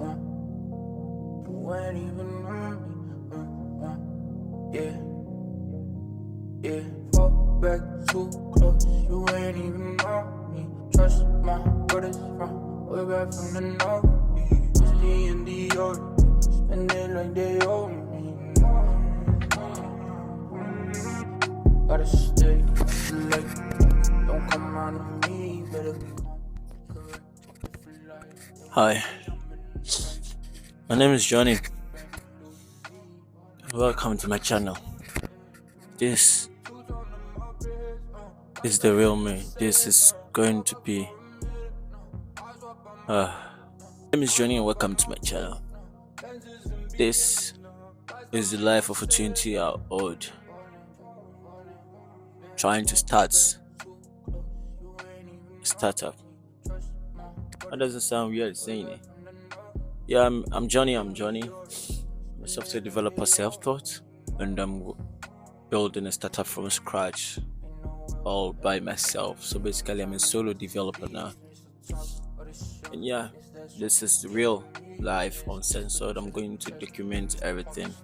You ain't even on me. Yeah. Fall back too close. You ain't even on me. Trust my brothers from way back from the north. Whiskey and the order. Spend it like they owe me. Gotta stay late. Don't come on me. Better come correct. Hi, my name is Johnny. Welcome to my channel. This is the real me. This is going to be. My name is Johnny, and welcome to my channel. This is the life of a 20-year-old trying to start a startup. That doesn't sound weird saying it. Yeah, I'm Johnny. I'm a software developer, self-taught, and I'm building a startup from scratch all by myself. So basically, I'm a solo developer now. And yeah, this is the real life uncensored. I'm going to document everything,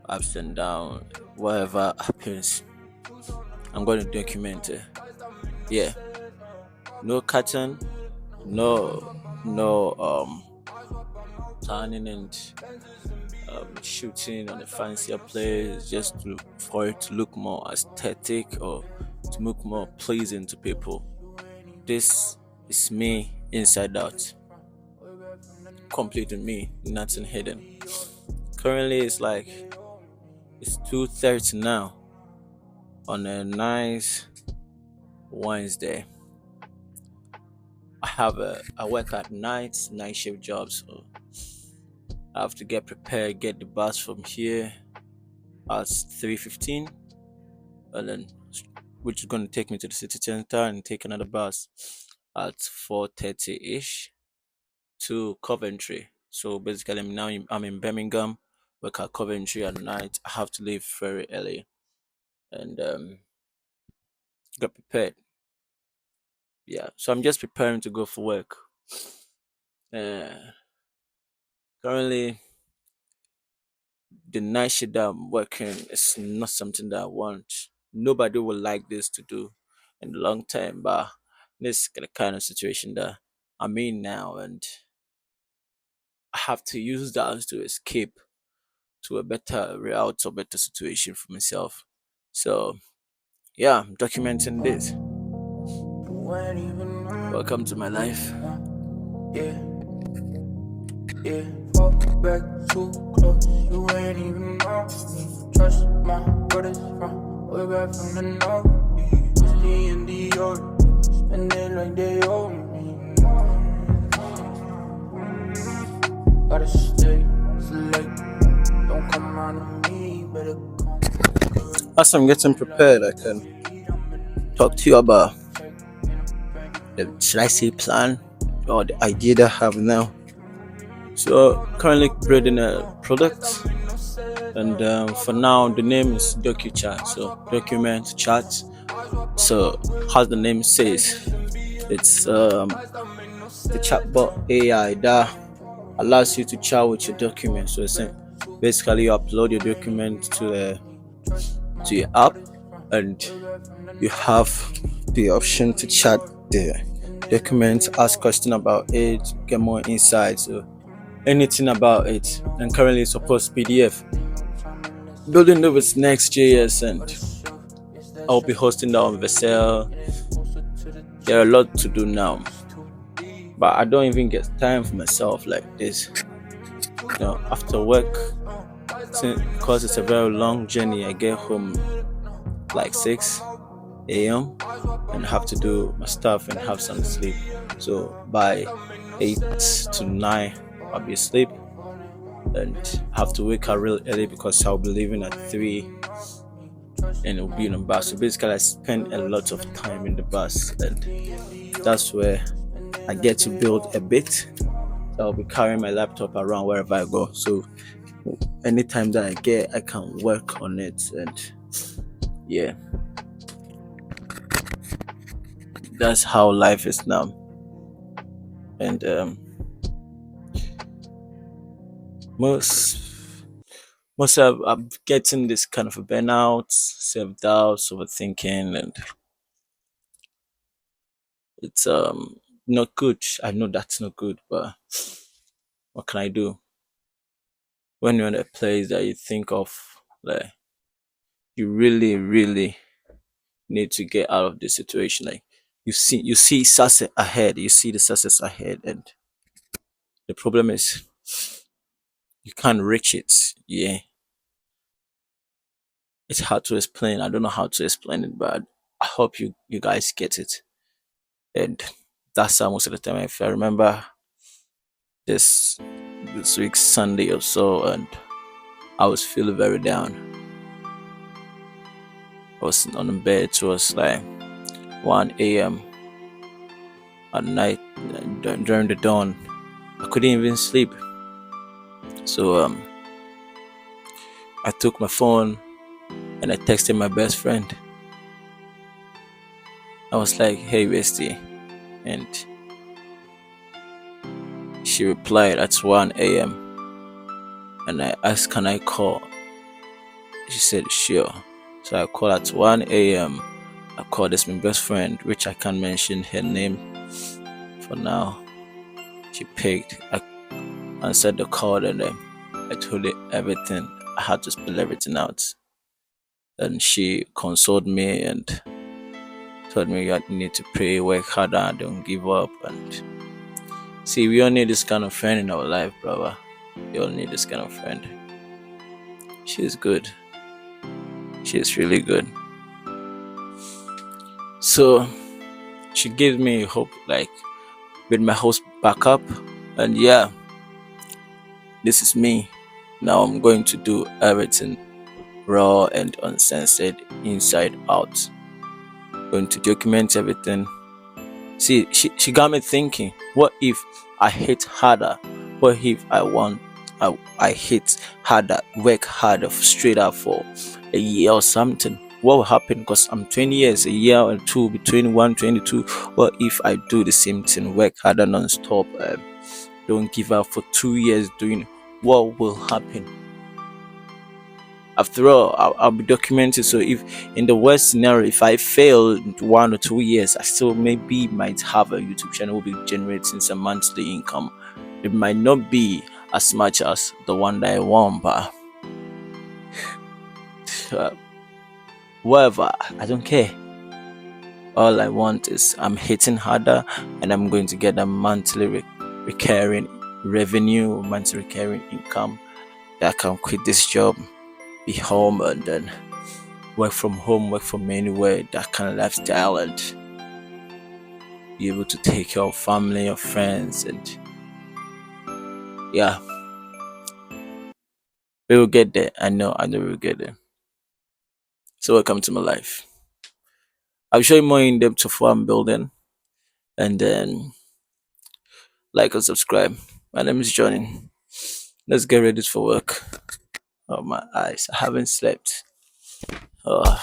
ups and downs, whatever happens. I'm going to document it. Yeah, no cutting, no turning and shooting on a fancier place just for it to look more aesthetic or to look more pleasing to people. This is me inside out, complete with me, nothing hidden. Currently, it's 2:30 now on a nice Wednesday. I work at night shift job, so I have to get prepared, get the bus from here at 3:15, and then which is going to take me to the city center and take another bus at 4:30 ish to Coventry. So basically, I'm in Birmingham, work at Coventry at night. I have to leave very early and get prepared. Yeah, so I'm just preparing to go for work. Uh, Currently, the night shift that I'm working is not something that I want. Nobody will like this to do in the long time, but this is the kind of situation that I'm in now, and I have to use that to escape to a better route or better situation for myself. So yeah, I'm documenting this. You ain't even on Welcome to my life. Yeah. Fall back too close. You ain't even on me. Trust my brothers from way back from the north. Whiskey and the order. Spend it like they owe me. Gotta stay late. Don't come on me. Better come. As I'm getting prepared, I can talk to you about should I say plan or the idea that I have now. So currently building a product, and for now the name is DocuChat. So document chat. So as the name says, it's the chatbot AI that allows you to chat with your documents. So it's basically you upload your document to your app, and you have the option to chat the document, ask question about it, get more insights, so anything about it. And currently it supports PDF. Building it with Next.js, and I'll be hosting that on Vercel. There are a lot to do now, but I don't even get time for myself like this. After work, because it's a very long journey, I get home like 6 a.m. and have to do my stuff and have some sleep. So by 8 to 9, I'll be asleep and have to wake up real early because I'll be leaving at 3 and it'll be in the bus. So basically, I spend a lot of time in the bus, and that's where I get to build a bit. So I'll be carrying my laptop around wherever I go. So anytime that I get, I can work on it, and yeah, that's how life is now. And most most of I'm getting this kind of a burnout, self doubt, overthinking, and it's not good. I know that's not good, but what can I do? When you're in a place that you think of, like, you really, really need to get out of this situation. Like, you see success ahead, you see the success ahead, and the problem is you can't reach it. Yeah, it's hard to explain. I don't know how to explain it, but I hope you guys get it. And that's how most of the time. If I remember this this week Sunday or so, and I was feeling very down. I was on the bed. It was like 1 a.m. at night, during the dawn. I couldn't even sleep. So I took my phone and I texted my best friend. I was like, "Hey, bestie," and she replied at 1 a.m. And I asked, "Can I call?" She said, "Sure." So I called at 1 a.m. I called this my best friend, which I can't mention her name for now. She picked. I answered the call, and I told her everything. I had to spill everything out. And she consoled me and told me you need to pray, work harder, don't give up. And see, we all need this kind of friend in our life, brother. We all need this kind of friend. She's good. She's really good. So she gave me hope, like with my host back up. And yeah, this is me. Now I'm going to do everything raw and uncensored, inside out. Going to document everything. See, she got me thinking, what if I hit harder? What if I hit harder, work harder straight up for a year or something? What will happen? Because I'm 20 years, a year or two, between 1, 22. What if I do the same thing, work harder non-stop, don't give up for 2 years doing, what will happen? After all, I'll be documented. So if in the worst scenario, if I fail in 1 or 2 years, I still maybe might have a YouTube channel will be generating some monthly income. It might not be as much as the one that I want, but uh, whatever, I don't care. All I want is I'm hitting harder, and I'm going to get a monthly recurring revenue, monthly recurring income that I can quit this job, be home, and then work from home, work from anywhere, that kind of lifestyle, and be able to take care of family or friends. And yeah, we will get there. I know we'll get there. So welcome to my life. I'll show you more in depth of what I'm building, and then like and subscribe. My name is Johnny. Let's get ready for work. Oh, my eyes, I haven't slept. Oh.